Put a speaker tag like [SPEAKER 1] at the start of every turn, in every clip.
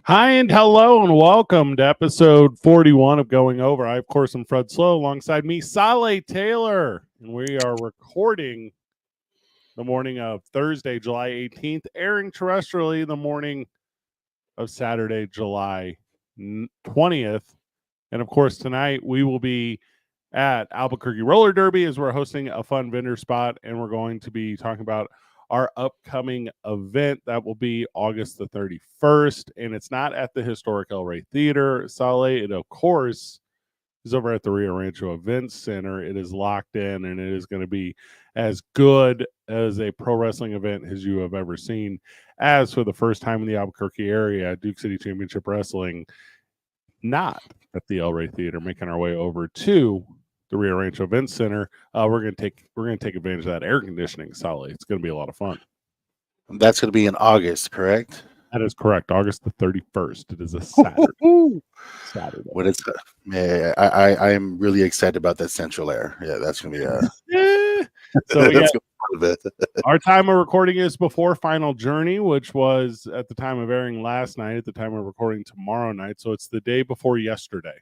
[SPEAKER 1] Hi and hello and welcome to episode 41 of Going Over. I, of course, am Fred Slow. Alongside me, Saleh Taylor. And we are recording the morning of Thursday, July 18th, airing terrestrially the morning of Saturday, July 20th. And, of course, tonight we will be at Albuquerque Roller Derby as we're hosting a fun vendor spot. And we're going to be talking about our upcoming event that will be August the 31st. And it's not at the historic El Rey Theater, Saleh. It, of course, is over at the Rio Rancho Event Center. It is locked in, and it is going to be as good as a pro wrestling event as you have ever seen. As for the first time in the Albuquerque area, Duke City Championship Wrestling, not at the El Rey Theater, making our way over to the Rio Rancho Event Center. We're gonna take advantage of that air conditioning, Solid. It's gonna be a lot of fun.
[SPEAKER 2] That's going to be in August, correct?
[SPEAKER 1] That is correct. August the 31st. It is a Saturday. Saturday.
[SPEAKER 2] When it's, I am really excited about that Central Air. Yeah, that's going to be
[SPEAKER 1] So yeah,
[SPEAKER 2] that's
[SPEAKER 1] our time of recording is before Final Journey, which was at the time of airing last night. At the time of recording tomorrow night, so it's the day before yesterday.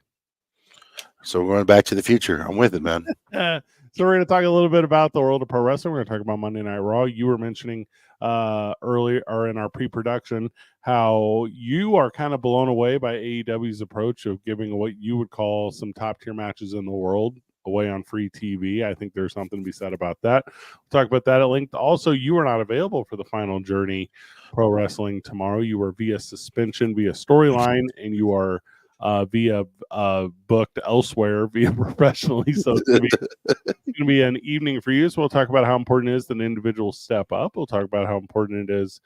[SPEAKER 2] So we're going back to the future. I'm with it, man.
[SPEAKER 1] So we're going to talk a little bit about the world of pro wrestling. We're going to talk about Monday Night Raw. You were mentioning earlier or in our pre-production how you are kind of blown away by AEW's approach of giving what you would call some top-tier matches in the world away on free TV. I think there's something to be said about that. We'll talk about that at length. Also, you are not available for the Final Journey Pro Wrestling tomorrow. You are via suspension, via storyline, and you are via booked elsewhere via professionally. So it's going to be an evening for you. So we'll talk about how important it is that individuals step up. We'll talk about how important it is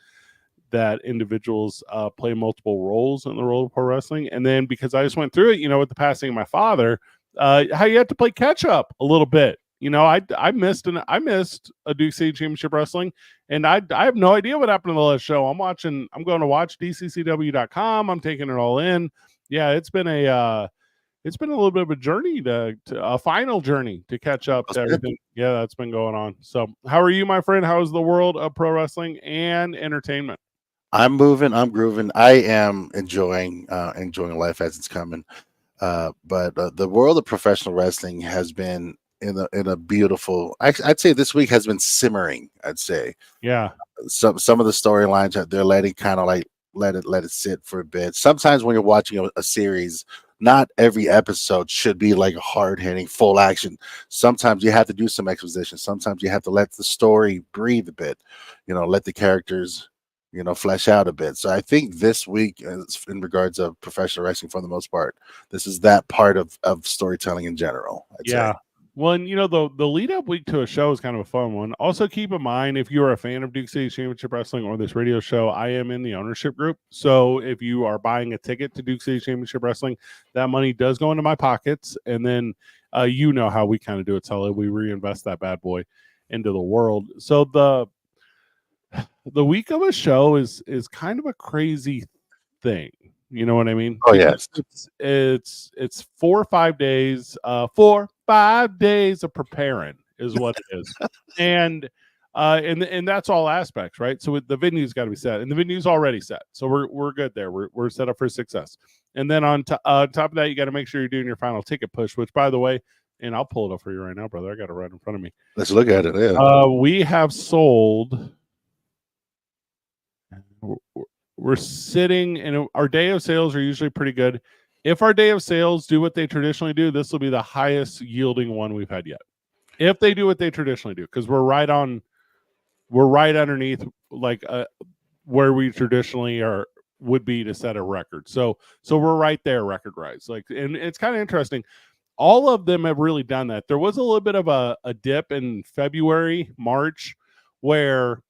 [SPEAKER 1] that individuals play multiple roles in the role of pro wrestling. And then because I just went through it, with the passing of my father, how you have to play catch up a little bit. I missed a Duke City Championship Wrestling, and I have no idea what happened to the last show. I'm going to watch DCCW.com. I'm taking it all in. Yeah, it's been a little bit of a journey to a final journey to catch up to everything. Yeah, that's been going on. So, how are you, my friend? How is the world of pro wrestling and entertainment?
[SPEAKER 2] I'm moving. I'm grooving. I am enjoying life as it's coming. But the world of professional wrestling has been in a beautiful. I'd say this week has been simmering. I'd say.
[SPEAKER 1] Yeah.
[SPEAKER 2] Some of the storylines that they're letting kind of like let it sit for a bit. Sometimes when you're watching a series, not every episode should be like a hard hitting full action. Sometimes you have to do some exposition. Sometimes you have to let the story breathe a bit. Let the characters flesh out a bit. So I think this week, in regards of professional wrestling, for the most part, this is that part of storytelling in general. I'd say.
[SPEAKER 1] Well, and the lead up week to a show is kind of a fun one. Also, keep in mind if you're a fan of Duke City Championship Wrestling or this radio show, I am in the ownership group. So if you are buying a ticket to Duke City Championship Wrestling, that money does go into my pockets, and then you know how we kind of do it, Sully. We reinvest that bad boy into the world. So the week of a show is kind of a crazy thing. You know what I mean?
[SPEAKER 2] Oh yes,
[SPEAKER 1] it's 4 or 5 days. 4-5 days of preparing is what it is, and that's all aspects, right? So the venue's got to be set, and the venue's already set, so we're good there. We're set up for success. And then on top of that, you got to make sure you're doing your final ticket push. Which, by the way, and I'll pull it up for you right now, brother. I got it right in front of me.
[SPEAKER 2] Let's look at it. Yeah.
[SPEAKER 1] We have sold. We're sitting, and our day of sales are usually pretty good. If our day of sales do what they traditionally do, this will be the highest yielding one we've had yet. If they do what they traditionally do, because we're right underneath like where we traditionally would be to set a record. So we're right there record rise. And it's kind of interesting. All of them have really done that. There was a little bit of a dip in February, March, where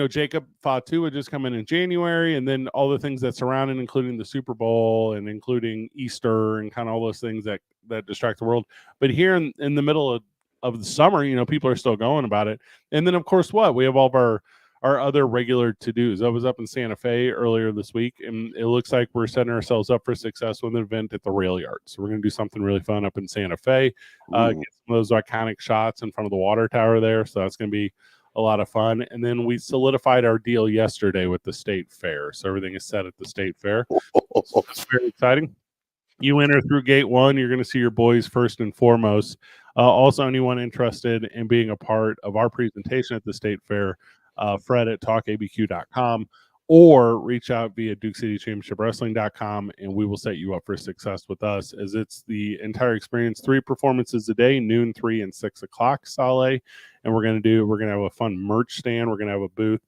[SPEAKER 1] Jacob Fatu would just come in January, and then all the things that surround it, including the Super Bowl and including Easter and kind of all those things that distract the world. But here in the middle of the summer, people are still going about it. And then, of course, we have all of our other regular to-dos. I was up in Santa Fe earlier this week, and it looks like we're setting ourselves up for success with an event at the Rail Yard. So we're going to do something really fun up in Santa Fe, get some of those iconic shots in front of the water tower there. So that's going to be a lot of fun. And then we solidified our deal yesterday with the state fair. So everything is set at the state fair. So it's very exciting. You enter through gate 1, you're going to see your boys first and foremost. Also, anyone interested in being a part of our presentation at the state fair, Fred at talkabq.com, or reach out via DukeCityChampionshipWrestling.com, and we will set you up for success with us, as it's the entire experience. 3 performances a day, noon, 3, and 6 o'clock, Saleh. And we're going to have a fun merch stand. We're going to have a booth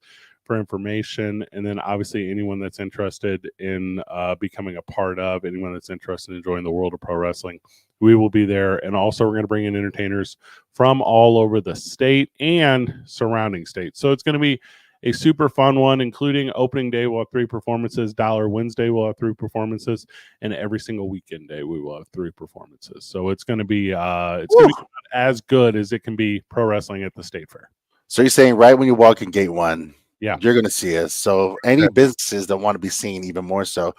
[SPEAKER 1] for information, and then obviously anyone that's interested in becoming a part of, anyone that's interested in enjoying the world of pro wrestling, we will be there. And also we're going to bring in entertainers from all over the state and surrounding states. So it's going to be a super fun one, including opening day we'll have 3 performances, Dollar Wednesday we'll have 3 performances, and every single weekend day we will have 3 performances. So it's going to be going to be as good as it can be pro wrestling at the state fair.
[SPEAKER 2] So you're saying right when you walk in gate 1,
[SPEAKER 1] yeah,
[SPEAKER 2] you're going to see us. So any businesses that want to be seen even more so,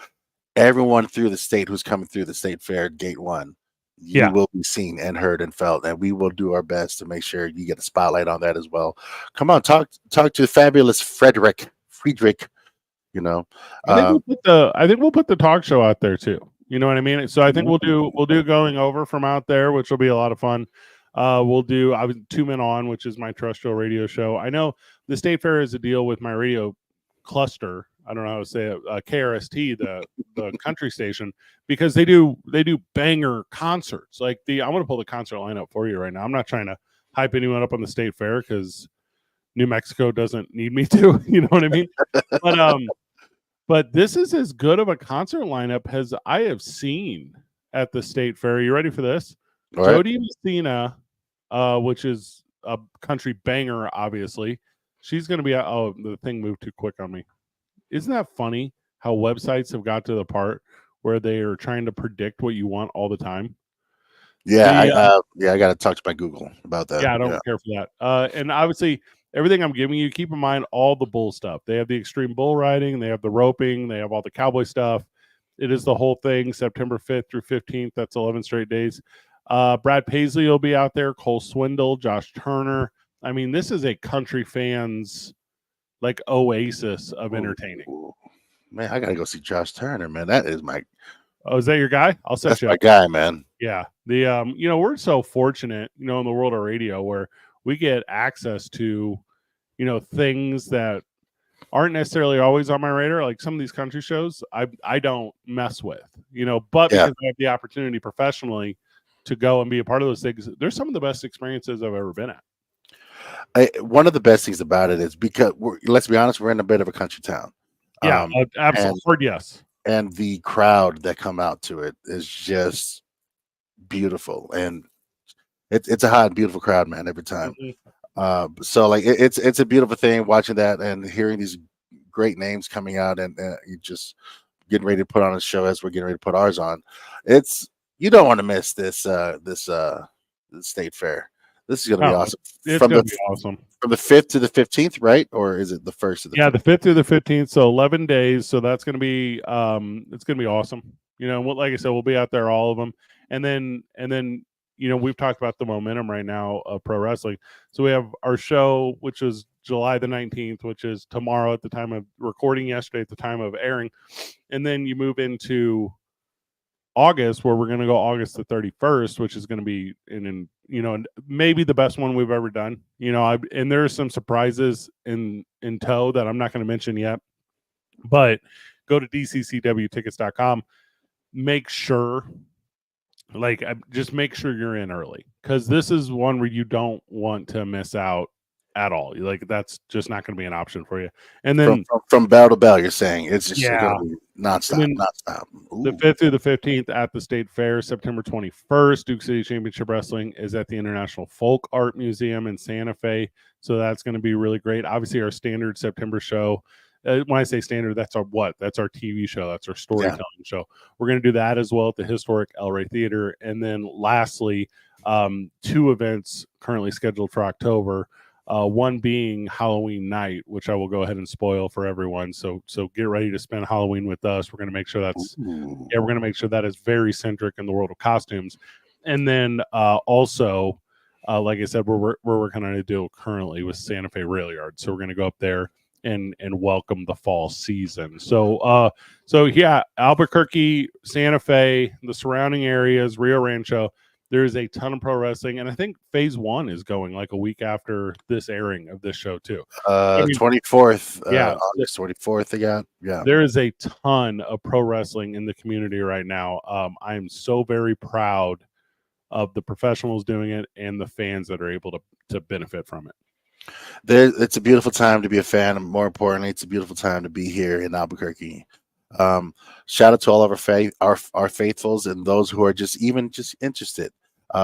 [SPEAKER 2] everyone through the state who's coming through the state fair gate 1, you will be seen and heard and felt, and we will do our best to make sure you get a spotlight on that as well. Come on, talk to the fabulous Friedrich. You know,
[SPEAKER 1] I think we'll put the talk show out there too. You know what I mean? So I think we'll do going over from out there, which will be a lot of fun. We'll do 2 Men On, which is my terrestrial radio show. I know the state fair is a deal with my radio cluster. I don't know how to say it, KRST, the country station, because they do banger concerts. Like I want to pull the concert lineup for you right now. I'm not trying to hype anyone up on the state fair because New Mexico doesn't need me to. You know what I mean? But this is as good of a concert lineup as I have seen at the state fair. Are you ready for this?
[SPEAKER 2] All right.
[SPEAKER 1] Jody Messina, which is a country banger, obviously. She's going to be the thing moved too quick on me. Isn't that funny how websites have got to the part where they are trying to predict what you want all the time?
[SPEAKER 2] Yeah, I got to talk to my Google about that.
[SPEAKER 1] Yeah, I don't care for that. And obviously, everything I'm giving you, keep in mind all the bull stuff. They have the extreme bull riding, they have the roping, they have all the cowboy stuff. It is the whole thing, September 5th through 15th. That's 11 straight days. Brad Paisley will be out there, Cole Swindle, Josh Turner. I mean, this is a country fans like oasis of entertaining.
[SPEAKER 2] Man, I gotta go see Josh Turner, man. That is my
[SPEAKER 1] is that your guy? I'll set you up.
[SPEAKER 2] That's my guy, man.
[SPEAKER 1] Yeah. The we're so fortunate, in the world of radio where we get access to, things that aren't necessarily always on my radar. Like some of these country shows I don't mess with, but because I have the opportunity professionally to go and be a part of those things, they're some of the best experiences I've ever been at.
[SPEAKER 2] One of the best things about it is because let's be honest, we're in a bit of a country town.
[SPEAKER 1] Yeah, absolutely. Yes.
[SPEAKER 2] And the crowd that come out to it is just beautiful, and it's a hot, beautiful crowd, man, every time. Mm-hmm. So like it's a beautiful thing watching that and hearing these great names coming out, and you just getting ready to put on a show as we're getting ready to put ours on. You don't want to miss this state fair. This is going to be awesome.
[SPEAKER 1] It's going to be awesome.
[SPEAKER 2] From the 5th to the 15th, right? Or is it the 1st of the 15th?
[SPEAKER 1] The 5th through the 15th. So 11 days. So that's going to be, it's going to be awesome. Like I said, we'll be out there, all of them. And then, we've talked about the momentum right now of pro wrestling. So we have our show, which is July the 19th, which is tomorrow at the time of recording, yesterday at the time of airing. And then you move into August, where we're going to go August the 31st, which is going to be maybe the best one we've ever done. And there's some surprises in tow that I'm not going to mention yet, but go to dccwtickets.com. Make sure you're in early, because this is one where you don't want to miss out at all. That's just not going to be an option for you. And then
[SPEAKER 2] from bell to bell, you're saying it's just going to be nonstop.
[SPEAKER 1] The 5th through the 15th at the State Fair, September 21st, Duke City Championship Wrestling is at the International Folk Art Museum in Santa Fe. So that's going to be really great. Obviously, our standard September show. When I say standard, that's our TV show. That's our storytelling show. We're going to do that as well at the historic El Rey Theater. And then lastly, 2 events currently scheduled for October. One being Halloween night, which I will go ahead and spoil for everyone. So get ready to spend Halloween with us. We're going to make sure we're going to make sure that is very centric in the world of costumes. And then also like I said, we're working on a deal currently with Santa Fe Rail Yard, so we're going to go up there and welcome the fall season. So yeah, Albuquerque, Santa Fe, the surrounding areas, Rio Rancho. There's a ton of pro wrestling, and I think phase 1 is going like a week after this airing of this show too.
[SPEAKER 2] 24th,
[SPEAKER 1] yeah,
[SPEAKER 2] August 24th. Yeah.
[SPEAKER 1] There is a ton of pro wrestling in the community right now. I'm so very proud of the professionals doing it and the fans that are able to benefit from it.
[SPEAKER 2] It's a beautiful time to be a fan, and more importantly, it's a beautiful time to be here in Albuquerque. Shout out to all of our faithfuls and those who are just interested.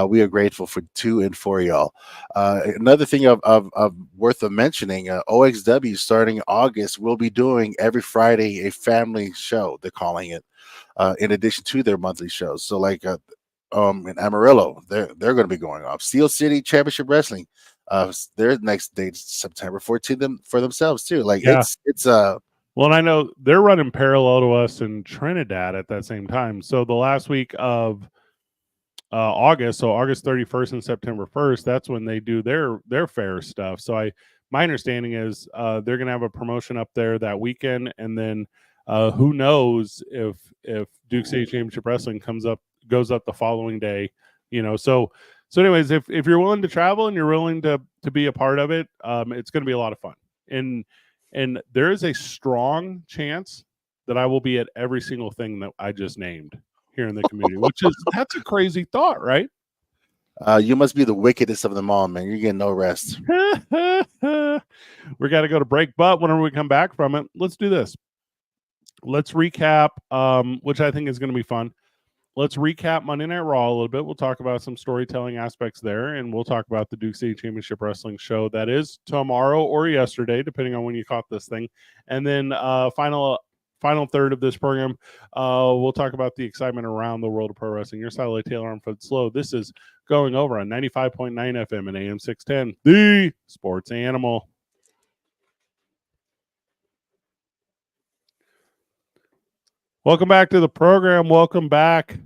[SPEAKER 2] We are grateful to and for y'all. Another thing of worth of mentioning, OXW starting August will be doing every Friday a family show. They're calling it, in addition to their monthly shows. So like in Amarillo, they're going to be going off. Steel City Championship Wrestling, their next date is September 14th for themselves too. Like it's
[SPEAKER 1] well, and I know they're running parallel to us in Trinidad at that same time. So the last week of August, so August 31st and September 1st, that's when they do their fair stuff. So my understanding is they're going to have a promotion up there that weekend, and then who knows if Duke City Championship Wrestling goes up the following day, So anyways, if you're willing to travel and you're willing to be a part of it, it's going to be a lot of fun. And there is a strong chance that I will be at every single thing that I just named here in the community, that's a crazy thought, right?
[SPEAKER 2] You must be the wickedest of them all, man. You're getting no rest.
[SPEAKER 1] We got to go to break, but whenever we come back from it, let's do this. Let's recap, which I think is going to be fun. Let's recap Monday Night Raw a little bit. We'll talk about some storytelling aspects there, and we'll talk about the Duke City Championship Wrestling show that is tomorrow or yesterday, depending on when you caught this thing. And then final third of this program, we'll talk about the excitement around the world of pro wrestling. Your satellite Taylor, I'm Fred Slow. This is Going Over on 95.9 FM and AM 610, the Sports Animal. Welcome back to the program. Welcome back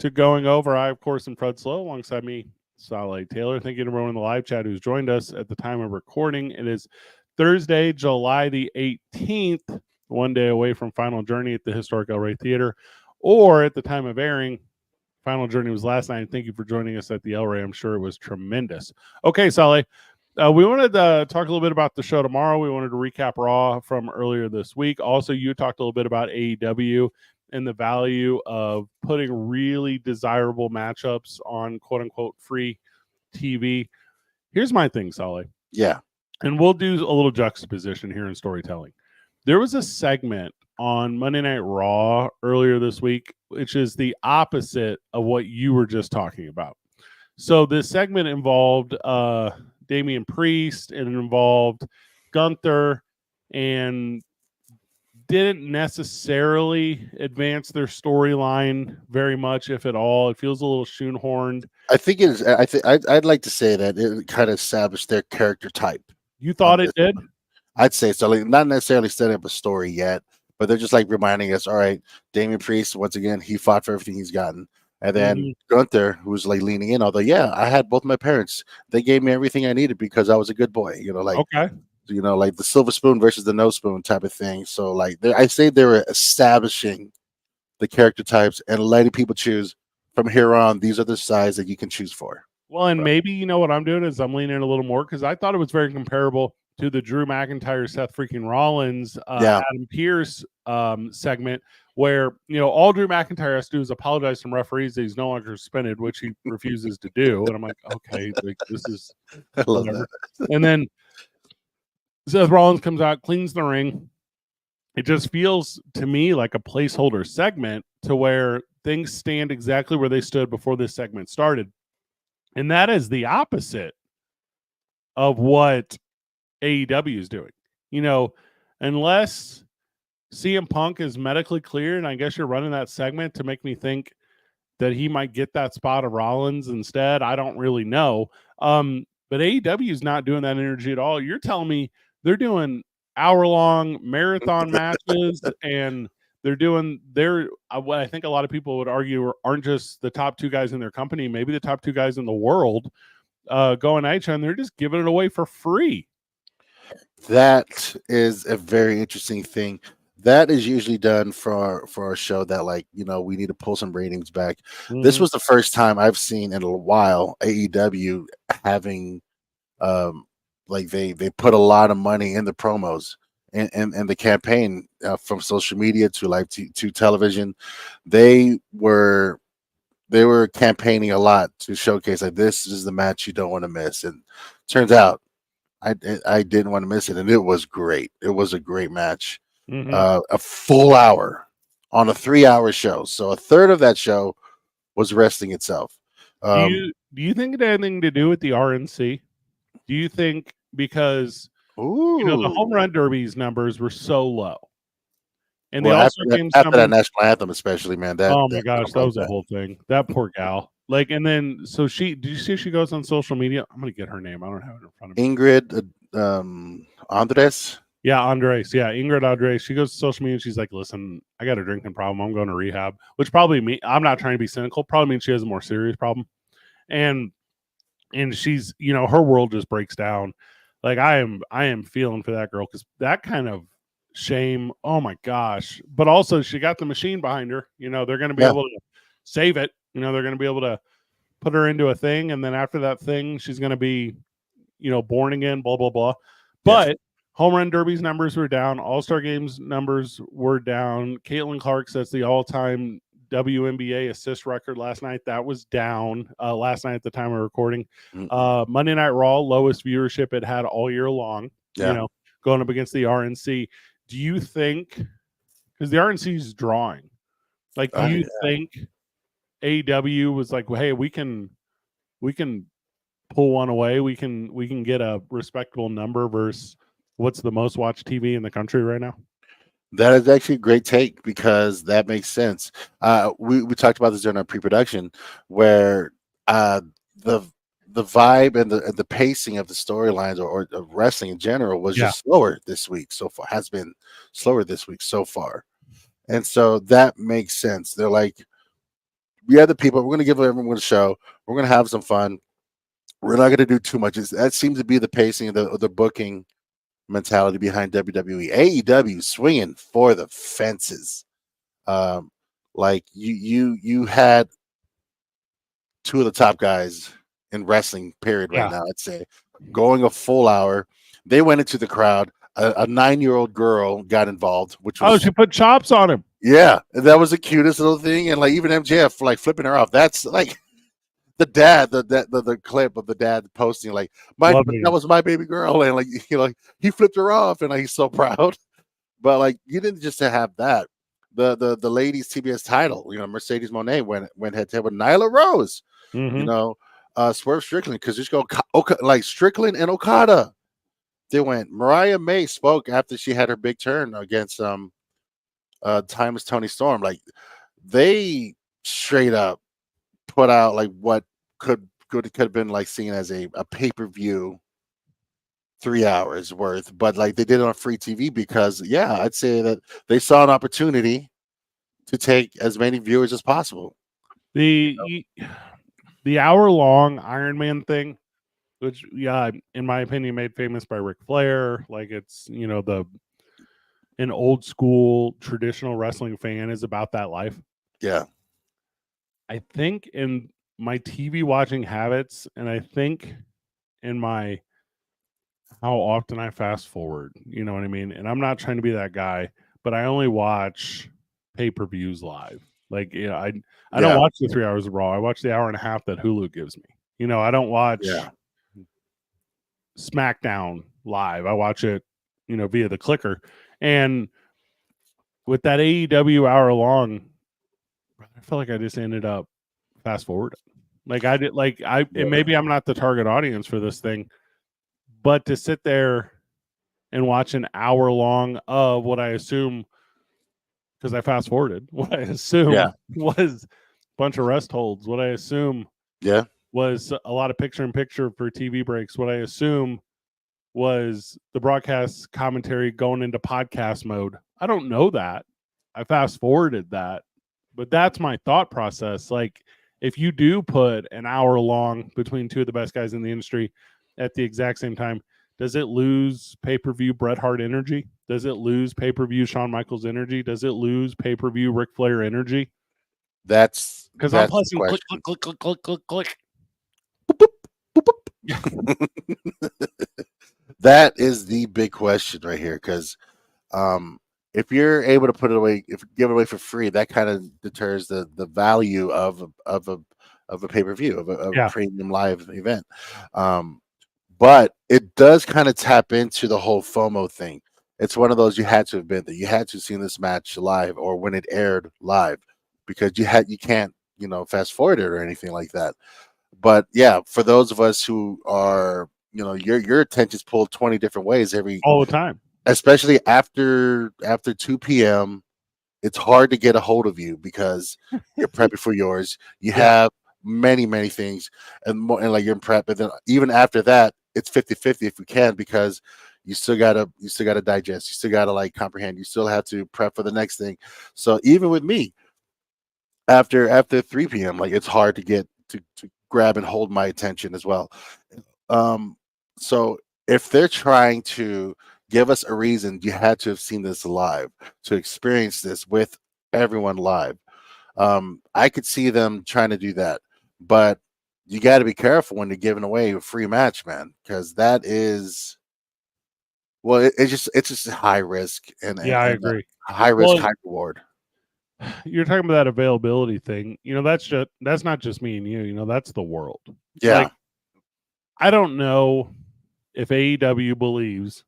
[SPEAKER 1] to Going Over. I, of course, am Fred Slow. Alongside me, Satellite Taylor. Thank you to everyone in the live chat who's joined us at the time of recording. It is Thursday, July the 18th, one day away from Final Journey at the Historic El Rey Theater, or at the time of airing, Final Journey was last night. Thank you for joining us at the El Rey. I'm sure it was tremendous. Okay, Sally, we wanted to talk a little bit about the show tomorrow. We wanted to recap Raw from earlier this week. Also, you talked a little bit about AEW and the value of putting really desirable matchups on quote-unquote free TV. Here's my thing, Sally.
[SPEAKER 2] Yeah.
[SPEAKER 1] And we'll do a little juxtaposition here in storytelling. There was a segment on Monday Night Raw earlier this week, which is the opposite of what you were just talking about. So this segment involved Damian Priest, and it involved Gunther, and didn't necessarily advance their storyline very much, if at all. It feels a little shoehorned.
[SPEAKER 2] I think it is. I'd like to say that it kind of established their character type.
[SPEAKER 1] You thought it did?
[SPEAKER 2] I'd say so. Like, not necessarily setting up a story yet, but they're just like reminding us, all right, Damian Priest, once again, he fought for everything he's gotten. And then Gunther, who's like leaning in, although, yeah, I had both my parents. They gave me everything I needed because I was a good boy, like,
[SPEAKER 1] okay.
[SPEAKER 2] Like the silver spoon versus the no spoon type of thing. So like I say they were establishing the character types and letting people choose from here on. These are the sides that you can choose for.
[SPEAKER 1] Well, and maybe what I'm doing is I'm leaning in a little more because I thought it was very comparable to the Drew McIntyre, Seth freaking Rollins, Adam Pearce segment, where all Drew McIntyre has to do is apologize to referees that he's no longer suspended, which he refuses to do. And I'm like, okay, like, this is whatever. And then Seth Rollins comes out, cleans the ring. It just feels to me like a placeholder segment to where things stand exactly where they stood before this segment started. And that is the opposite of what AEW is doing. Unless CM Punk is medically cleared, and I guess you're running that segment to make me think that he might get that spot of Rollins instead. I don't really know. But AEW is not doing that energy at all. You're telling me they're doing hour-long marathon matches, and they're doing what I think a lot of people would argue aren't just the top two guys in their company, maybe the top two guys in the world, Go on Nitro, and they're just giving it away for free.
[SPEAKER 2] That is a very interesting thing. That is usually done for a show that, like, we need to pull some ratings back. This was the first time I've seen in a while AEW having like they put a lot of money in the promos and the campaign, from social media to live to television. They were campaigning a lot to showcase, like, this is the match you don't want to miss. And turns out I didn't want to miss it, and it was great. It was a great match. A full hour on a 3-hour show, so a third of that show was wrestling itself.
[SPEAKER 1] Do you think it had anything to do with the RNC? Do you think because the home run derbies numbers were so low, and the
[SPEAKER 2] after that national anthem, especially, man,
[SPEAKER 1] oh my gosh, that was a whole thing. That poor gal. Like, and then so did you see she goes on social media? I'm gonna get her name. I don't have it in front of me.
[SPEAKER 2] Ingrid Andres.
[SPEAKER 1] Yeah, Andres. Yeah, Ingrid Andres. She goes to social media and she's like, listen, I got a drinking problem. I'm going to rehab, which probably I'm not trying to be cynical. Probably means she has a more serious problem. And she's, her world just breaks down. Like, I am feeling for that girl, because that kind of shame. Oh my gosh. But also she got the machine behind her. They're going to be able to save it. They're going to be able to put her into a thing. And then after that thing, she's going to be, born again, blah, blah, blah. But home run derbies numbers were down. All-Star games numbers were down. Caitlin Clark sets the all-time WNBA assist record last night. That was down last night at the time of recording. Monday Night Raw, lowest viewership it had all year long. Going up against the RNC. Do you think, because the RNC is drawing, like, do you think AEW was like, hey, we can pull one away. We can get a respectable number versus what's the most watched TV in the country right now?
[SPEAKER 2] That is actually a great take, because that makes sense. We talked about this during our pre-production, where the vibe and the pacing of the storylines or of wrestling in general was just slower this week so far. Has been slower this week so far, and so that makes sense. They're like, we are the people. We're going to give everyone a show. We're going to have some fun. We're not going to do too much. That seems to be the pacing of the booking mentality behind WWE. AEW swinging for the fences. Like you had two of the top guys in wrestling period right now, I'd say, going a full hour. They went into the crowd. A 9-year-old girl got involved, which was,
[SPEAKER 1] she put chops on him.
[SPEAKER 2] Yeah, that was the cutest little thing. And like, even MJF like flipping her off. That's like the dad, the clip of the dad posting like, that was my baby girl, and like, he flipped her off, and like, he's so proud. But like, you didn't just have that. The ladies TBS title, Mercedes Moné went head to head with Nyla Rose. Swerve Strickland, because just go like Strickland and Okada. They went. Mariah May spoke after she had her big turn against Timeless Tony Storm. Like, they straight up put out like what could have been like seen as a pay-per-view 3 hours worth, but like, they did it on free TV because I'd say that they saw an opportunity to take as many viewers as possible.
[SPEAKER 1] The hour-long Iron Man thing, which in my opinion made famous by Ric Flair, like, it's an old school traditional wrestling fan is about that life. I think in my TV watching habits, and I think in my how often I fast forward, you know what I mean? And I'm not trying to be that guy, but I only watch pay-per-views live. Like, I don't watch the 3 hours of Raw. I watch the hour and a half that Hulu gives me. I don't watch SmackDown live. I watch it, via the clicker. And with that AEW hour long, I feel like I just ended up fast forward. Like, I did, like, and maybe I'm not the target audience for this thing, but to sit there and watch an hour long of what I assume, because I fast forwarded, what I assume was a bunch of rest holds, what I assume was a lot of picture in picture for TV breaks, what I assume was the broadcast commentary going into podcast mode. I don't know that. I fast forwarded that, but that's my thought process. Like, if you do put an hour long between two of the best guys in the industry at the exact same time, does it lose pay-per-view Bret Hart energy? Does it lose pay-per-view Shawn Michaels energy? Does it lose pay-per-view Ric Flair energy? Because I'm
[SPEAKER 2] That's the
[SPEAKER 1] pressing click,
[SPEAKER 2] question.
[SPEAKER 1] click, click, click, click, click.
[SPEAKER 2] That is the big question right here, because if you're able to put it away, if you give it away for free, that kind of deters the value of a pay-per-view, of a
[SPEAKER 1] Yeah.
[SPEAKER 2] premium live event. But it does kind of tap into the whole FOMO thing. It's one of those, you had to have been there. You had to have seen this match live or when it aired live, because you can't, fast forward it or anything like that. But yeah, for those of us who are, your attention's pulled 20 different ways
[SPEAKER 1] all the time,
[SPEAKER 2] especially after 2 p.m. It's hard to get a hold of you because you're prepping for yours. You have many things, and like you're in prep. But then even after that, it's 50-50 if you can, because you still gotta digest. You still gotta like comprehend. You still have to prep for the next thing. So even with me, after 3 p.m., like it's hard to get to grab and hold my attention as well. So if they're trying to give us a reason, you had to have seen this live to experience this with everyone live. I could see them trying to do that, but you got to be careful when they're giving away a free match, man, because that is, well, it's just high risk and
[SPEAKER 1] I agree.
[SPEAKER 2] High risk, high reward.
[SPEAKER 1] You're talking about that availability thing. That's not just me and you. That's the world.
[SPEAKER 2] Yeah.
[SPEAKER 1] Like, I don't know if AEW believes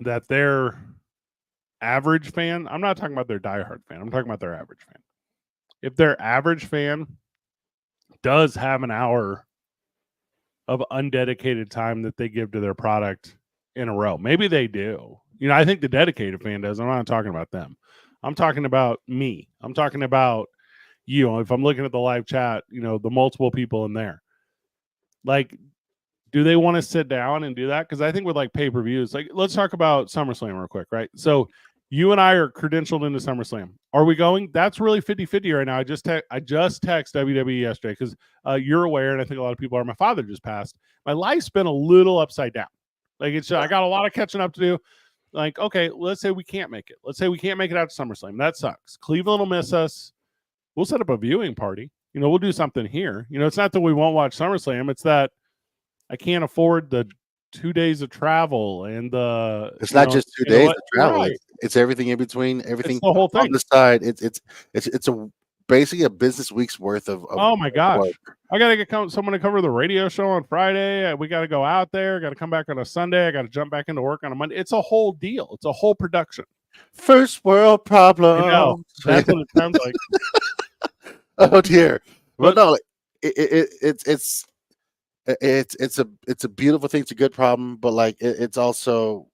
[SPEAKER 1] that their average fan, I'm not talking about their diehard fan, I'm talking about their average fan. If their average fan does have an hour of undedicated time that they give to their product in a row, maybe they do. I think the dedicated fan does. I'm not talking about them. I'm talking about me. I'm talking about if I'm looking at the live chat, the multiple people in there. Like, do they want to sit down and do that? Because I think with like pay-per-views, like, let's talk about SummerSlam real quick, right? So you and I are credentialed into SummerSlam. Are we going? That's really 50-50 right now. I just text WWE yesterday because you're aware, and I think a lot of people are. My father just passed. My life's been a little upside down. Like, I got a lot of catching up to do. Like, okay, let's say we can't make it. Let's say we can't make it out to SummerSlam. That sucks. Cleveland will miss us. We'll set up a viewing party. We'll do something here. It's not that we won't watch SummerSlam. It's that I can't afford the 2 days of travel and
[SPEAKER 2] it's not just 2 days of travel.
[SPEAKER 1] Right.
[SPEAKER 2] It's everything in between, everything
[SPEAKER 1] it's the whole thing
[SPEAKER 2] on the side. It's basically a business week's worth of
[SPEAKER 1] oh my gosh
[SPEAKER 2] work.
[SPEAKER 1] I gotta get someone to cover the radio show on Friday. We got to go out there, got to come back on a Sunday, I got to jump back into work on a Monday. It's a whole deal. It's a whole production.
[SPEAKER 2] First world problem.
[SPEAKER 1] That's what it sounds like.
[SPEAKER 2] Oh dear. But no, it's a beautiful thing. It's a good problem, but like it's also,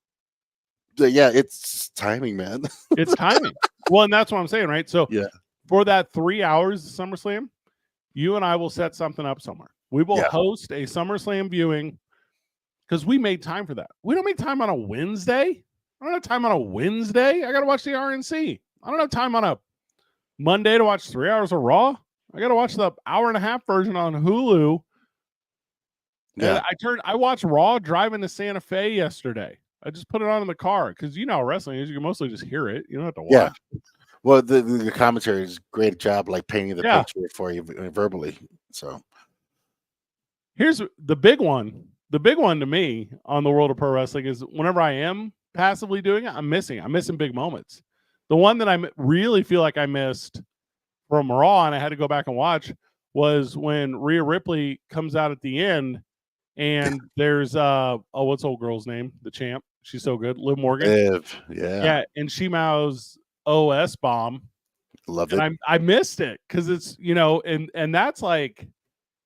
[SPEAKER 2] it's timing, man.
[SPEAKER 1] It's timing. Well, and that's what I'm saying, right? So
[SPEAKER 2] yeah,
[SPEAKER 1] for that 3 hours of SummerSlam, you and I will set something up somewhere. We will host a SummerSlam viewing because we made time for that. We don't make time on a Wednesday. I don't have time on a Wednesday. I got to watch the RNC. I don't have time on a Monday to watch 3 hours of Raw. I got to watch the hour-and-a-half version on Hulu. Yeah, I watched Raw driving to Santa Fe yesterday. I just put it on in the car because how wrestling is. You can mostly just hear it. You don't have to watch.
[SPEAKER 2] Yeah. Well, the commentary is a great job, like painting the picture for you verbally. So
[SPEAKER 1] here's the big one. The big one to me on the world of pro wrestling is whenever I am passively doing it, I'm missing big moments. The one that I really feel like I missed from Raw, and I had to go back and watch, was when Rhea Ripley comes out at the end, and there's what's old girl's name? The champ. She's so good. Liv Morgan. Yeah. And she mouths OS bomb.
[SPEAKER 2] Love it.
[SPEAKER 1] And I missed it because it's, and that's like,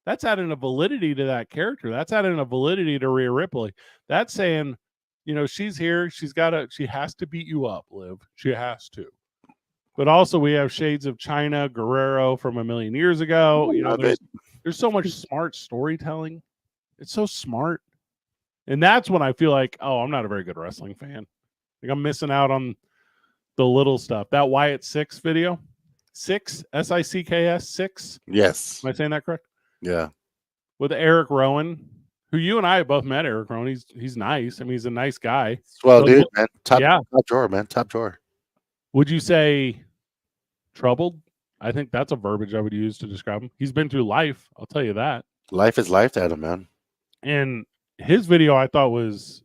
[SPEAKER 1] that's adding a validity to that character. That's adding a validity to Rhea Ripley. That's saying, she's here. She has to beat you up, Liv. She has to. But also we have shades of China Guerrero from a million years ago. There's so much smart storytelling. It's so smart. And that's when I feel like, I'm not a very good wrestling fan. Like I'm missing out on the little stuff. That Wyatt 6 video, Six, SICKS, Six.
[SPEAKER 2] Yes.
[SPEAKER 1] Am I saying that correct?
[SPEAKER 2] Yeah.
[SPEAKER 1] With Eric Rowan, who you and I have both met. Eric Rowan, he's nice. I mean, he's a nice guy.
[SPEAKER 2] Well,
[SPEAKER 1] But
[SPEAKER 2] dude, man. Top drawer, man. Top drawer.
[SPEAKER 1] would you say troubled? I think that's a verbiage I would use to describe him. He's been through life. I'll tell you that.
[SPEAKER 2] Life is life to him, man.
[SPEAKER 1] And his video I thought was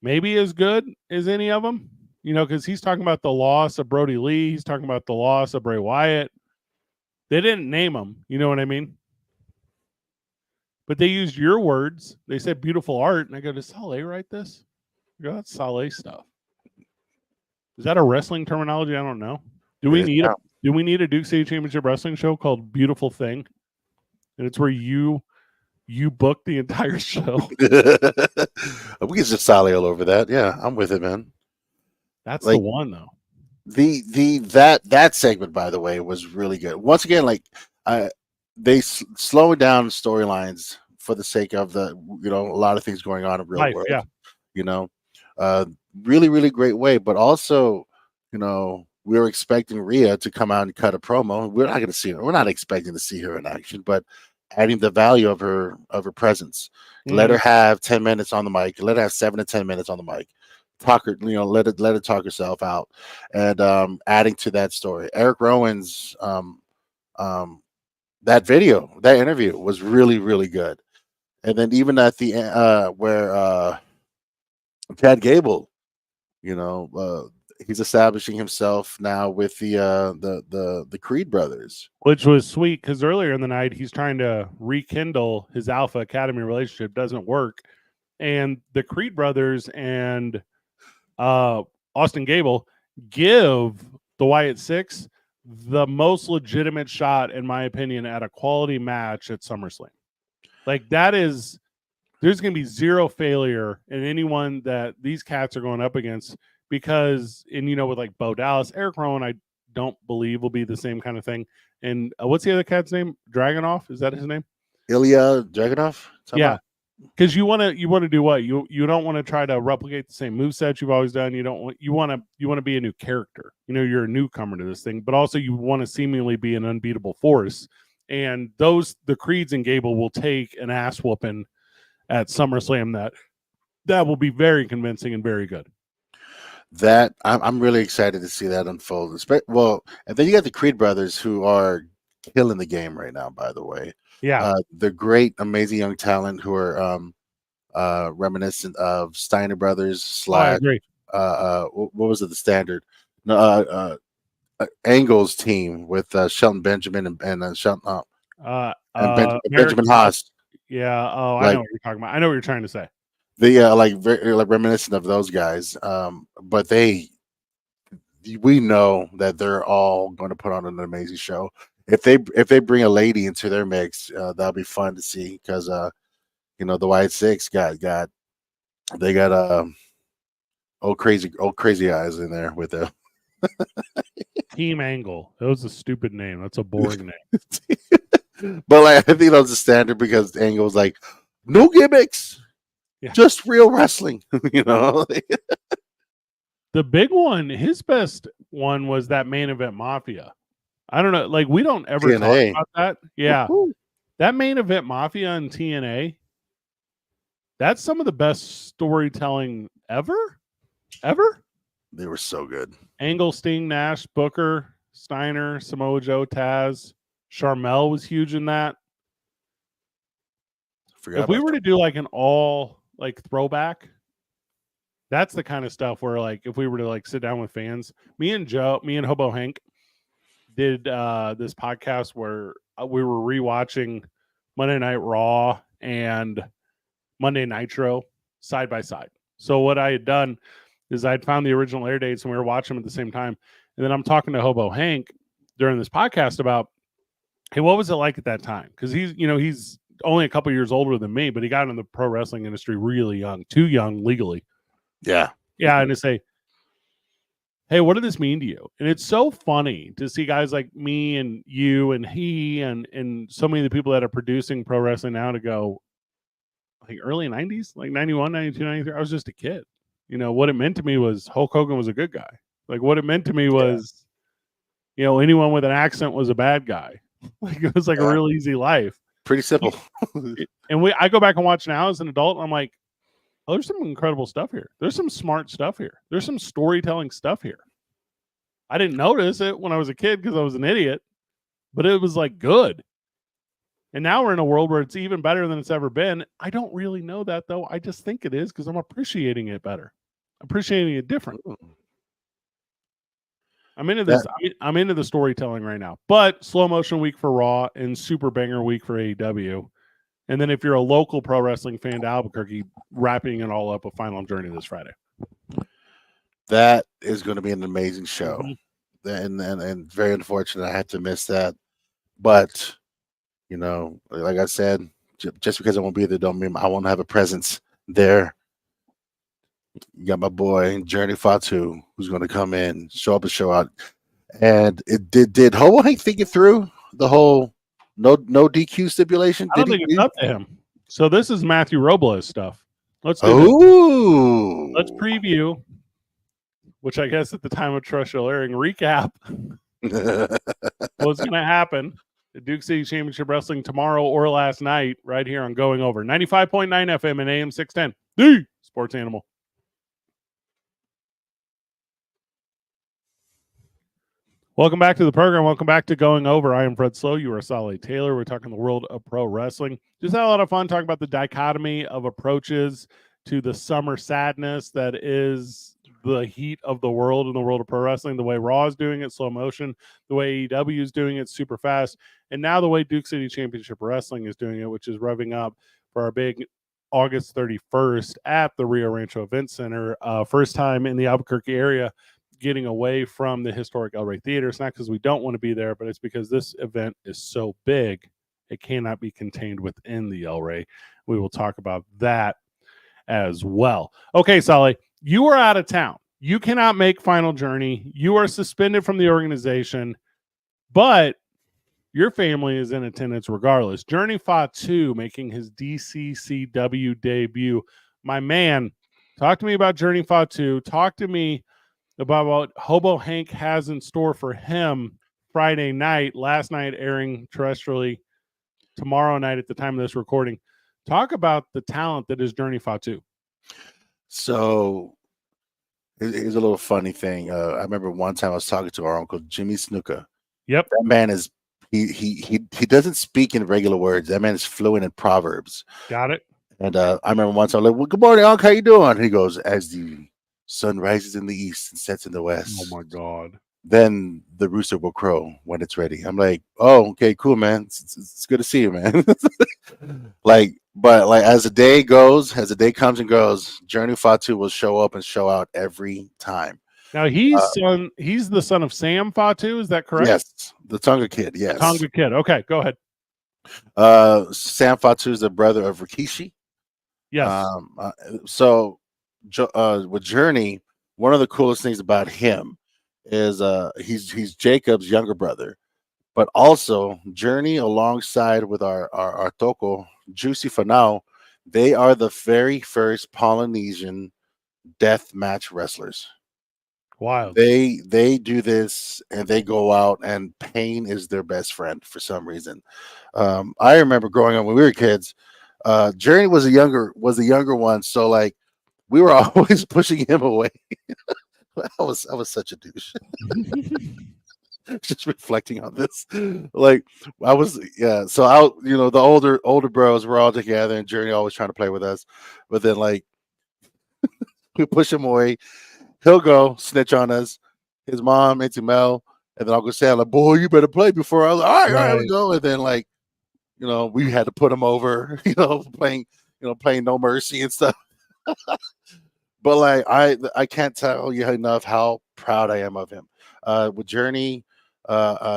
[SPEAKER 1] maybe as good as any of them, you know, because he's talking about the loss of Brody Lee. He's talking about the loss of Bray Wyatt. They didn't name him. You know what I mean? But they used your words. They said beautiful art. And I go, does Saleh write this? I go, that's Saleh stuff. Is that a wrestling terminology? I don't know. Do we need a Duke City Championship Wrestling show called Beautiful Thing? And it's where you book the entire show.
[SPEAKER 2] We can just Saleh all over that. Yeah, I'm with it, man.
[SPEAKER 1] That's like, the one though.
[SPEAKER 2] That segment, by the way, was really good. Once again, like they slow down storylines for the sake of a lot of things going on in real world.
[SPEAKER 1] Yeah.
[SPEAKER 2] Really, really great way. But also, we were expecting Rhea to come out and cut a promo. We're not going to see her. We're not expecting to see her in action, but adding the value of her presence. Mm-hmm. Let her have 10 minutes on the mic. Let her have 7 to 10 minutes on the mic. Talk her, let her talk herself out. And adding to that story, Eric Rowan's that interview was really, really good. And then even at the end, where Chad Gable, he's establishing himself now with the Creed brothers,
[SPEAKER 1] which was sweet because earlier in the night he's trying to rekindle his Alpha Academy relationship. Doesn't work, and the Creed brothers and Austin Gable give the Wyatt Six the most legitimate shot, in my opinion, at a quality match at SummerSlam. Like there's going to be zero failure in anyone that these cats are going up against. Because, with like Bo Dallas, Eric Rowan, I don't believe will be the same kind of thing. And what's the other cat's name? Dragunov? Is that his name?
[SPEAKER 2] Ilya Dragunov?
[SPEAKER 1] Yeah. Because you want to do what? You don't want to try to replicate the same moveset you've always done. You want to be a new character. You're a newcomer to this thing, but also you want to seemingly be an unbeatable force. And the Creeds and Gable will take an ass whooping at SummerSlam that will be very convincing and very good.
[SPEAKER 2] That I'm really excited to see that unfold. Well, and then you got the Creed brothers who are killing the game right now, by the way.
[SPEAKER 1] Yeah.
[SPEAKER 2] They're great, amazing young talent who are reminiscent of Steiner Brothers /
[SPEAKER 1] what
[SPEAKER 2] was it, the Standard? Angle's team with Shelton Benjamin and Benjamin Haas.
[SPEAKER 1] Yeah. Oh, I know what you're talking about. I know what you're trying to say.
[SPEAKER 2] They very reminiscent of those guys, but we know that they're all going to put on an amazing show. If they bring a lady into their mix, that'll be fun to see because the Wyatt Six got old crazy eyes in there with them.
[SPEAKER 1] Team Angle. That was a stupid name. That's a boring name.
[SPEAKER 2] But I think that was the standard because Angle's like no gimmicks. Yeah. Just real wrestling, The
[SPEAKER 1] big one, his best one was that Main Event Mafia. I don't know, like we don't ever TNA. Talk about that. Yeah. Woo-hoo. That Main Event Mafia and TNA, that's some of the best storytelling ever.
[SPEAKER 2] They were so good.
[SPEAKER 1] Angle, Sting, Nash, Booker, Steiner, Samoa Joe, Taz, Sharmell was huge in that. If we were to do like an all throwback, that's the kind of stuff where if we were to sit down with fans, me and Hobo Hank did this podcast where we were rewatching Monday Night Raw and Monday Nitro side by side. So what I had done is I'd found the original air dates and we were watching them at the same time. And then I'm talking to Hobo Hank during this podcast about, hey, what was it like at that time? Because he's only a couple years older than me, but he got in the pro wrestling industry really young, too young legally.
[SPEAKER 2] Yeah.
[SPEAKER 1] And to say, hey, what did this mean to you? And it's so funny to see guys like me and you and he and so many of the people that are producing pro wrestling now to go, early 90s, 91, 92, 93. I was just a kid. What it meant to me was Hulk Hogan was a good guy. What it meant to me was, anyone with an accent was a bad guy. Like it was like a real easy life.
[SPEAKER 2] Pretty simple.
[SPEAKER 1] And I go back and watch now as an adult, and I'm like, oh, there's some incredible stuff here. There's some smart stuff here. There's some storytelling stuff here. I didn't notice it when I was a kid because I was an idiot, but it was like good. And now we're in a world where it's even better than it's ever been. I don't really know that though. I just think it is because I'm appreciating it better, appreciating it different. I'm into this. I'm into the storytelling right now. But slow motion week for Raw and super banger week for AEW. And then if you're a local pro wrestling fan to Albuquerque, wrapping it all up with Final Journey this Friday.
[SPEAKER 2] That is going to be an amazing show.
[SPEAKER 1] Mm-hmm.
[SPEAKER 2] And very unfortunate I had to miss that. But, like I said, just because I won't be there don't mean I won't have a presence there. You got my boy Journey Fatu, who's going to come in, show up and show out. And it did Hobo Hank think it through the whole no DQ stipulation?
[SPEAKER 1] I don't think it's up to him. So this is Matthew Robles stuff. Let's do
[SPEAKER 2] this.
[SPEAKER 1] Let's preview, which I guess at the time of terrestrial airing, recap what's going to happen at Duke City Championship Wrestling tomorrow or last night right here on Going Over 95.9 FM and AM 610, the Sports Animal. Welcome back to the program. Welcome back to Going Over. I am Fred Slow. You are Solly Taylor. We're talking the world of pro wrestling. Just had a lot of fun talking about the dichotomy of approaches to the summer sadness that is the heat of the world in the world of pro wrestling. The way Raw is doing it, slow motion. The way AEW is doing it, super fast. And now the way Duke City Championship Wrestling is doing it, which is revving up for our big August 31st at the Rio Rancho Event Center. First time in the Albuquerque area, getting away from the historic El Rey Theater. It's not because we don't want to be there, but it's because this event is so big, it cannot be contained within the El Rey. We will talk about that as well. Okay, Solly, you are out of town. You cannot make Final Journey. You are suspended from the organization, but your family is in attendance regardless. Journey Fatu making his DCCW debut. My man, talk to me about Journey Fatu. Talk to me about what Hobo Hank has in store for him Friday night, last night airing terrestrially, tomorrow night at the time of this recording. Talk about the talent that is Journey Fatu.
[SPEAKER 2] So here's a little funny thing. I remember one time I was talking to our uncle Jimmy Snuka.
[SPEAKER 1] Yep.
[SPEAKER 2] That man is he doesn't speak in regular words. That man is fluent in proverbs.
[SPEAKER 1] Got it.
[SPEAKER 2] And I remember once I was like, well, good morning, Uncle, how you doing? And he goes, as the sun rises in the east and sets in the west.
[SPEAKER 1] Oh my God.
[SPEAKER 2] Then the rooster will crow when it's ready. I'm like, oh, okay, cool, man. It's good to see you, man. But as the day comes and goes, Journey Fatu will show up and show out every time.
[SPEAKER 1] Now he's the son of Sam Fatu, is that correct?
[SPEAKER 2] Yes, the Tonga kid. Yes,
[SPEAKER 1] the Tonga kid. Okay, go ahead.
[SPEAKER 2] Sam Fatu is the brother of Rikishi.
[SPEAKER 1] Yes.
[SPEAKER 2] So with Journey, one of the coolest things about him is he's Jacob's younger brother, but also Journey alongside with our Toko Juicy Fanao, they are the very first Polynesian death match wrestlers.
[SPEAKER 1] Wild.
[SPEAKER 2] They do this and they go out and pain is their best friend for some reason. I remember growing up when we were kids, Journey was a younger one, so like we were always pushing him away. I was such a douche. Just reflecting on this, like I was, yeah. So the older bros were all together, and Journey always trying to play with us, but then like we push him away. He'll go snitch on us. His mom, Auntie Mel, and then Uncle Sam, like, boy, you better play before I was like, all right, we go. And then like, we had to put him over, playing No Mercy and stuff. But like I can't tell you enough how proud I am of him. With Journey,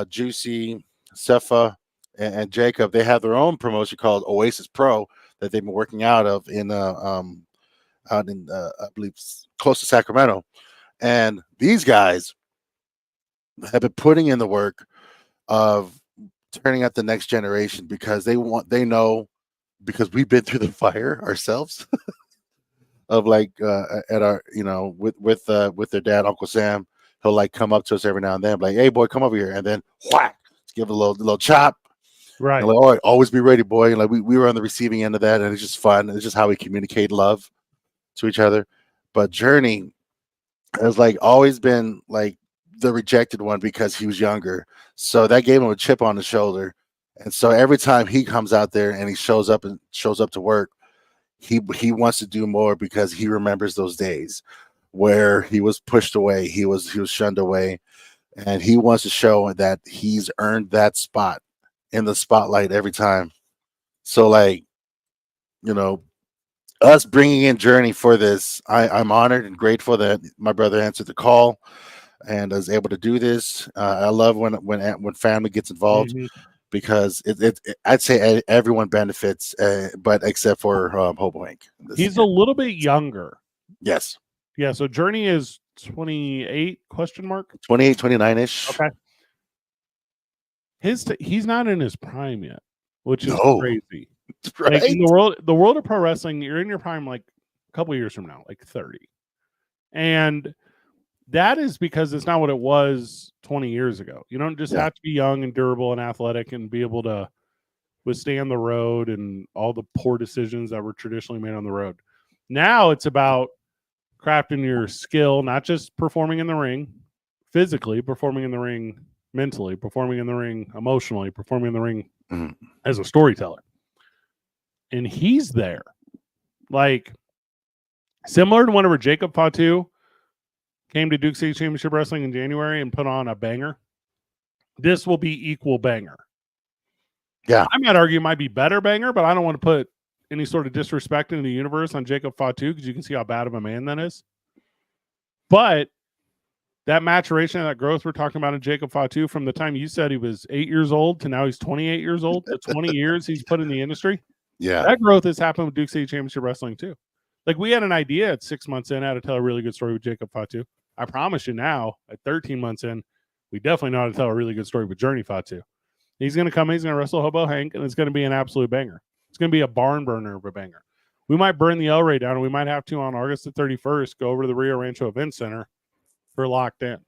[SPEAKER 2] Juicy, Sefa, and Jacob, they have their own promotion called Oasis Pro that they've been working out of out in I believe close to Sacramento. And these guys have been putting in the work of turning out the next generation because they know because we've been through the fire ourselves of like at our with their dad Uncle Sam he'll like come up to us every now and then, like, "Hey, boy, come over here," and then whack, give it a little chop.
[SPEAKER 1] Right.
[SPEAKER 2] And like, all right, always be ready, boy. And like we were on the receiving end of that, and it's just fun. It's just how we communicate love to each other. But Journey has like always been like the rejected one because he was younger. So that gave him a chip on the shoulder. And so every time he comes out there and he shows up to work, he wants to do more because he remembers those days where he was pushed away, he was shunned away, and he wants to show that he's earned that spot in the spotlight every time. So like, us bringing in Journey for this, I'm honored and grateful that my brother answered the call and was able to do this. I love when family gets involved because I'd say everyone benefits, but except for Hobo Hank.
[SPEAKER 1] He's a little bit younger.
[SPEAKER 2] Yes.
[SPEAKER 1] Yeah. So Journey is 28 ?
[SPEAKER 2] 28, 29-ish.
[SPEAKER 1] Okay. He's not in his prime yet, which is crazy.
[SPEAKER 2] Right?
[SPEAKER 1] Like in the world of pro wrestling, you're in your prime like a couple of years from now, like 30. And that is because it's not what it was 20 years ago. You don't just have to be young and durable and athletic and be able to withstand the road and all the poor decisions that were traditionally made on the road. Now it's about crafting your skill, not just performing in the ring physically, performing in the ring mentally, performing in the ring emotionally, performing in the ring as a storyteller. And he's there. Like, similar to whenever Jacob Fatu came to Duke City Championship Wrestling in January and put on a banger, this will be equal banger.
[SPEAKER 2] Yeah.
[SPEAKER 1] I might argue it might be better banger, but I don't want to put any sort of disrespect into the universe on Jacob Fatu because you can see how bad of a man that is. But that maturation and that growth we're talking about in Jacob Fatu from the time you said he was 8 years old to now he's 28 years old, the 20 years he's put in the industry.
[SPEAKER 2] Yeah.
[SPEAKER 1] That growth has happened with Duke City Championship Wrestling too. Like, we had an idea at 6 months in how to tell a really good story with Jacob Fatu. I promise you now, at 13 months in, we definitely know how to tell a really good story with Journey Fatu. He's going to come, he's going to wrestle Hobo Hank, and it's going to be an absolute banger. It's going to be a barn burner of a banger. We might burn the El Rey down, and we might have to, on August the 31st, go over to the Rio Rancho Event Center for Locked In.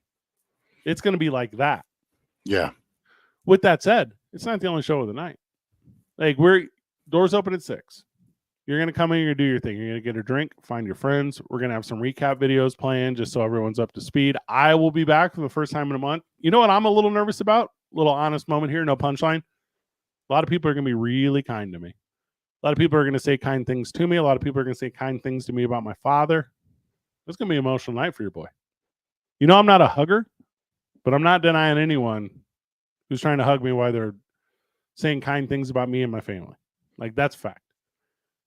[SPEAKER 1] It's going to be like that.
[SPEAKER 2] Yeah.
[SPEAKER 1] With that said, it's not the only show of the night. Like, doors open at 6. You're going to come in, you're going to do your thing. You're going to get a drink, find your friends. We're going to have some recap videos planned just so everyone's up to speed. I will be back for the first time in a month. You know what I'm a little nervous about? Little honest moment here, no punchline. A lot of people are going to be really kind to me. A lot of people are going to say kind things to me. A lot of people are going to say kind things to me about my father. It's going to be an emotional night for your boy. You know I'm not a hugger, but I'm not denying anyone who's trying to hug me while they're saying kind things about me and my family. Like, that's fact.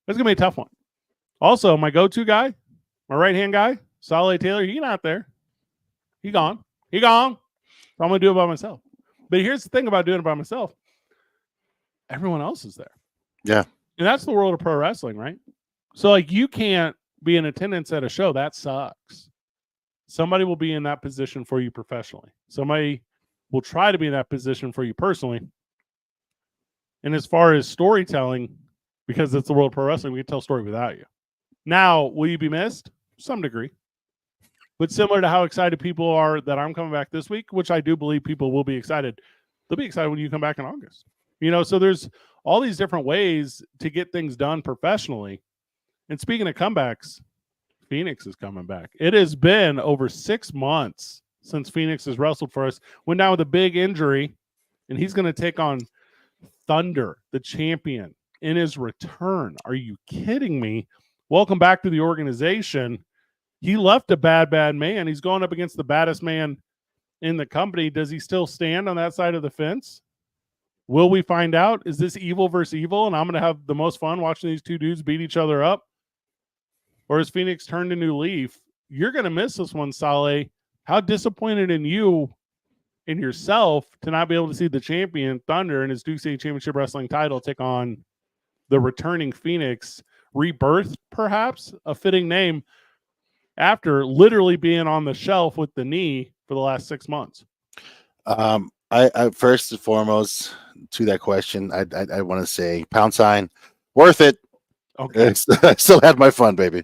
[SPEAKER 1] It's going to be a tough one. Also, my go-to guy, my right-hand guy, Saleh Taylor, he's not there. He gone. So I'm going to do it by myself. But here's the thing about doing it by myself. Everyone else is there.
[SPEAKER 2] Yeah.
[SPEAKER 1] And that's the world of pro wrestling, right? So, like, you can't be in attendance at a show. That sucks. Somebody will be in that position for you professionally. Somebody will try to be in that position for you personally. And as far as storytelling, because it's the world of pro wrestling, we can tell a story without you. Now, will you be missed? To some degree. But similar to how excited people are that I'm coming back this week, which I do believe people will be excited, they'll be excited when you come back in August. So there's all these different ways to get things done professionally. And speaking of comebacks, Phoenix is coming back. It has been over 6 months since Phoenix has wrestled for us. Went down with a big injury, and he's going to take on Thunder, the champion, in his return. Are you kidding me? Welcome back to the organization. He left a bad man. He's going up against the baddest man in the company. Does he still stand on that side of the fence? Will we find out? Is this evil versus evil? And I'm going to have the most fun watching these two dudes beat each other up? Or has Phoenix turned a new leaf? You're going to miss this one, Saleh. How disappointed in you and yourself to not be able to see the champion, Thunder, and his Duke City Championship Wrestling title take on the returning Phoenix. Rebirth, perhaps, a fitting name, after literally being on the shelf with the knee for the last 6 months.
[SPEAKER 2] I first and foremost to that question, I want to say pound sign, worth it.
[SPEAKER 1] Okay.
[SPEAKER 2] I still had my fun, baby.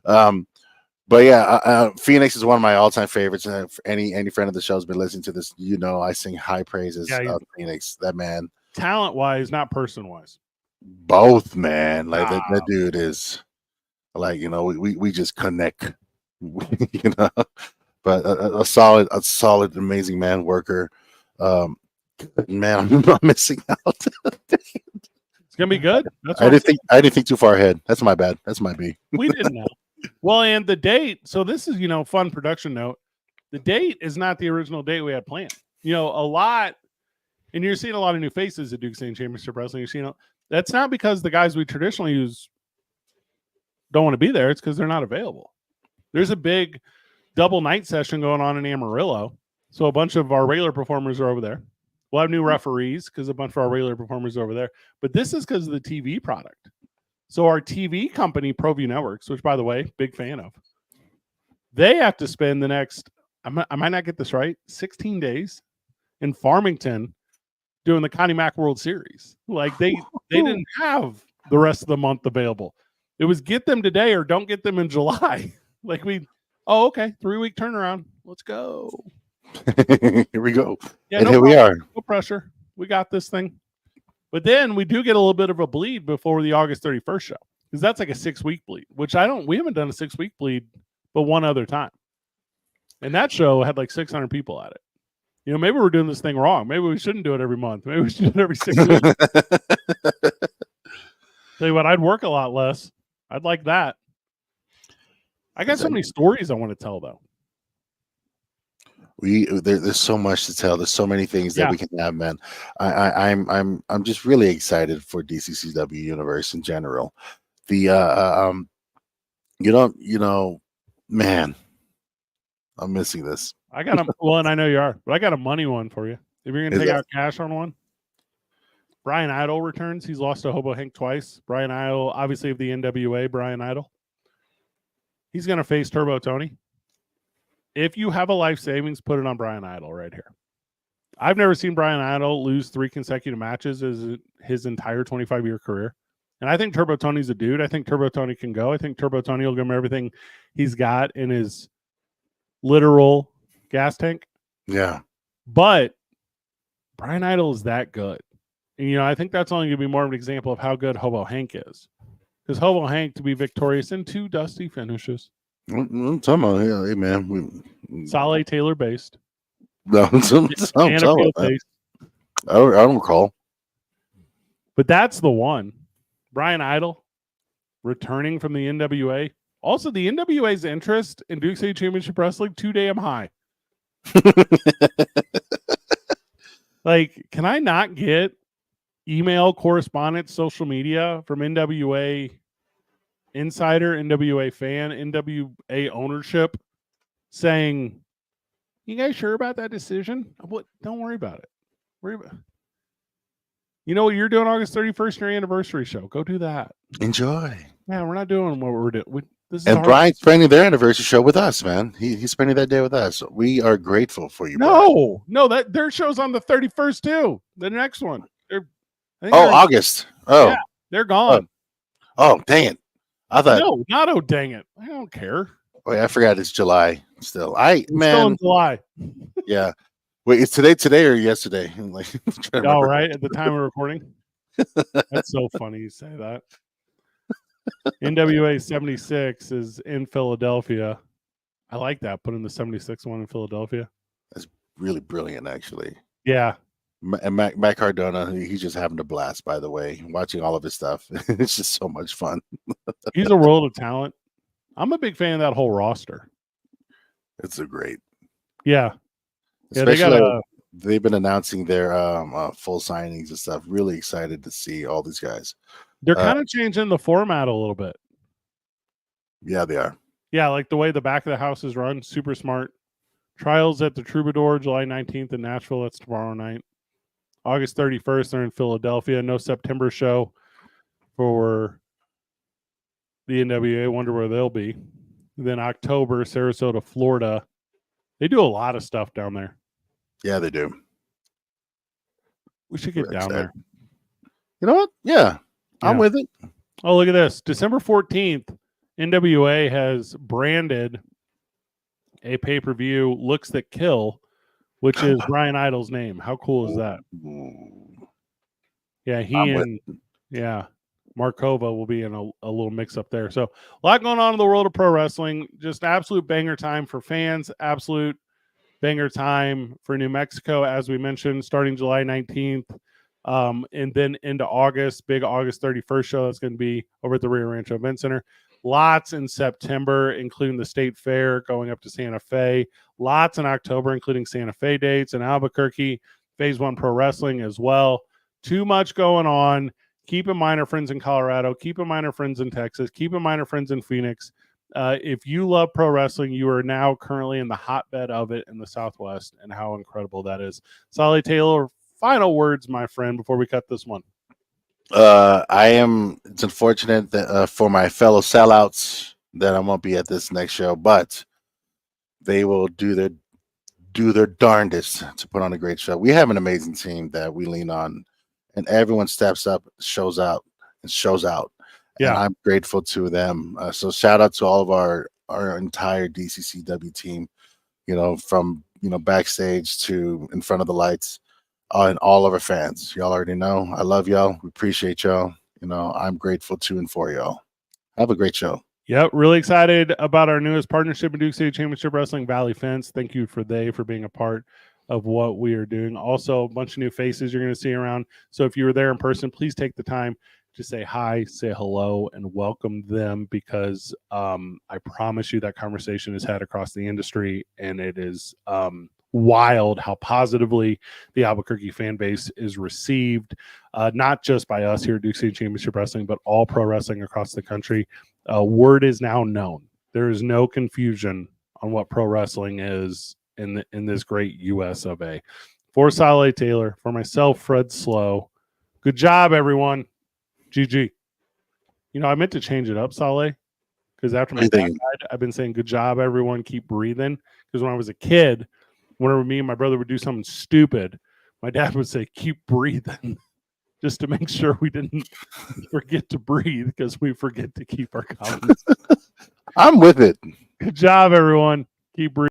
[SPEAKER 2] But But yeah, Phoenix is one of my all-time favorites. And if any friend of the show has been listening to this, I sing high praises
[SPEAKER 1] Yeah,
[SPEAKER 2] of Phoenix. That man,
[SPEAKER 1] talent wise, not person wise.
[SPEAKER 2] both man, like that
[SPEAKER 1] Ah.
[SPEAKER 2] dude is like we just connect, you know. But a solid, amazing man worker. Man, I'm missing out.
[SPEAKER 1] It's gonna be good. That's
[SPEAKER 2] I
[SPEAKER 1] what I'm
[SPEAKER 2] didn't think I didn't think too far ahead. That's my bad. That's my B.
[SPEAKER 1] we didn't know. Well, and the date. So this is fun production note. The date is not the original date we had planned. A lot, and you're seeing a lot of new faces at Duke State Championship Wrestling. You're seeing that's not because the guys we traditionally use don't want to be there. It's because they're not available. There's a big double night session going on in Amarillo, so a bunch of our regular performers are over there. We'll have new referees because a bunch of our regular performers are over there. But this is because of the TV product. So our TV company, ProView Networks, which, by the way, big fan of, they have to spend the next, I might not get this right, 16 days in Farmington doing the Connie Mack World Series. Like they didn't have the rest of the month available. It was get them today or don't get them in July. Okay, 3-week turnaround. Let's go.
[SPEAKER 2] Here we go.
[SPEAKER 1] Yeah,
[SPEAKER 2] and
[SPEAKER 1] no
[SPEAKER 2] here
[SPEAKER 1] problem.
[SPEAKER 2] we are.
[SPEAKER 1] No pressure. We got this thing. But then we do get a little bit of a bleed before the August 31st show because that's like a 6-week bleed, which we haven't done a 6-week bleed but one other time. And that show had like 600 people at it. Maybe we're doing this thing wrong. Maybe we shouldn't do it every month. Maybe we should do it every 6 weeks. Tell you what, I'd work a lot less. I'd like that. I got so many stories I want to tell though.
[SPEAKER 2] There's so much to tell. There's so many things that we can have, man. I'm just really excited for DCCW universe in general. The man, I'm missing this.
[SPEAKER 1] I got and I know you are, but I got a money one for you. If you're gonna take out cash on one, Brian Idol returns. He's lost to Hobo Hank twice. Brian Idol, obviously of the NWA, Brian Idol. He's gonna face Turbo Tony. If you have a life savings, put it on Brian Idol right here. I've never seen Brian Idol lose 3 consecutive matches as his entire 25-year career. And I think Turbo Tony's a dude. I think Turbo Tony can go. I think Turbo Tony will give him everything he's got in his literal gas tank.
[SPEAKER 2] Yeah.
[SPEAKER 1] But Brian Idol is that good. And, I think that's only going to be more of an example of how good Hobo Hank is. Because Hobo Hank to be victorious in 2 dusty finishes.
[SPEAKER 2] I'm talking about, hey man,
[SPEAKER 1] Saleh Taylor based.
[SPEAKER 2] No, I don't recall.
[SPEAKER 1] But that's the one. Brian Idol returning from the NWA. Also, the NWA's interest in Duke State Championship Wrestling too damn high. Can I not get email correspondence, social media from NWA insider, NWA fan, NWA ownership saying, "You guys sure about that decision? What? Don't worry about it. Worry about. You know what you're doing August 31st, your anniversary show. Go do that.
[SPEAKER 2] Enjoy.
[SPEAKER 1] Man, we're not doing what we're doing.
[SPEAKER 2] And Brian's spending their anniversary show with us, man. He's spending that day with us. We are grateful for you.
[SPEAKER 1] No, that their show's on the 31st too. The next one.
[SPEAKER 2] August. Oh,
[SPEAKER 1] yeah, they're gone.
[SPEAKER 2] Oh, dang it. I thought
[SPEAKER 1] no, not dang it. I don't care.
[SPEAKER 2] Wait, I forgot it's July still.
[SPEAKER 1] Still in July.
[SPEAKER 2] Yeah. Wait, it's today or yesterday?
[SPEAKER 1] All right, at the time of recording. That's so funny you say that. NWA 76 is in Philadelphia. I like that. Putting the 76 one in Philadelphia.
[SPEAKER 2] That's really brilliant, actually.
[SPEAKER 1] Yeah.
[SPEAKER 2] And Matt Cardona, he's just having a blast, by the way, watching all of his stuff. It's just so much fun.
[SPEAKER 1] He's a world of talent. I'm a big fan of that whole roster.
[SPEAKER 2] It's a great.
[SPEAKER 1] Yeah.
[SPEAKER 2] Especially they've been announcing their full signings and stuff. Really excited to see all these guys.
[SPEAKER 1] They're kind of changing the format a little bit.
[SPEAKER 2] Yeah, they are.
[SPEAKER 1] Yeah, like the way the back of the house is run. Super smart. Trials at the Troubadour, July 19th in Nashville. That's tomorrow night. August 31st, they're in Philadelphia. No September show for the NWA. Wonder where they'll be. Then October, Sarasota, Florida. They do a lot of stuff down there.
[SPEAKER 2] Yeah, they do.
[SPEAKER 1] We should get down there.
[SPEAKER 2] You know what? Yeah, I'm with it.
[SPEAKER 1] Oh, look at this. December 14th NWA has branded a pay-per-view Looks That Kill, which is Brian Idol's name. How cool is that? Yeah, Markova will be in a little mix up there. So a lot going on in the world of pro wrestling. Just absolute banger time for fans. Absolute banger time for New Mexico, as we mentioned, starting July 19th. And then into August, big August 31st show that's going to be over at the Rio Rancho Event Center. Lots in September, including the State Fair going up to Santa Fe. Lots in October, including Santa Fe dates and Albuquerque, Phase 1 Pro Wrestling as well. Too much going on. Keep in mind our friends in Colorado. Keep in mind our friends in Texas. Keep in mind our friends in Phoenix. If you love pro wrestling, you are now currently in the hotbed of it in the Southwest, and how incredible that is. Solly Taylor, final words, my friend, before we cut this one.
[SPEAKER 2] It's unfortunate that for my fellow sellouts that I won't be at this next show, but they will do their darndest to put on a great show. We have an amazing team that we lean on, and everyone steps up, shows out. Yeah, and I'm grateful to them. So shout out to all of our entire DCCW team, from backstage to in front of the lights, and all of our fans. Y'all already know I love y'all. We appreciate y'all. I'm grateful to and for y'all. Have a great show.
[SPEAKER 1] Yep, really excited about our newest partnership in Duke City Championship Wrestling, Valley Fence. Thank you for being a part of what we are doing. Also, a bunch of new faces you're going to see around. So if you were there in person, please take the time to say hi, say hello, and welcome them, because I promise you that conversation is had across the industry, and it is wild how positively the Albuquerque fan base is received, not just by us here at Duke City Championship Wrestling, but all pro wrestling across the country. Word is now known. There is no confusion on what pro wrestling is in this great US of A. For Solly Taylor, for myself, Fred Slow, good job, everyone. GG. I meant to change it up, Solly, because after my dad died, I've been saying good job, everyone. Keep breathing. Because when I was a kid, whenever me and my brother would do something stupid, my dad would say, keep breathing, just to make sure we didn't forget to breathe, because we forget to keep our confidence.
[SPEAKER 2] I'm with it.
[SPEAKER 1] Good job, everyone. Keep breathing.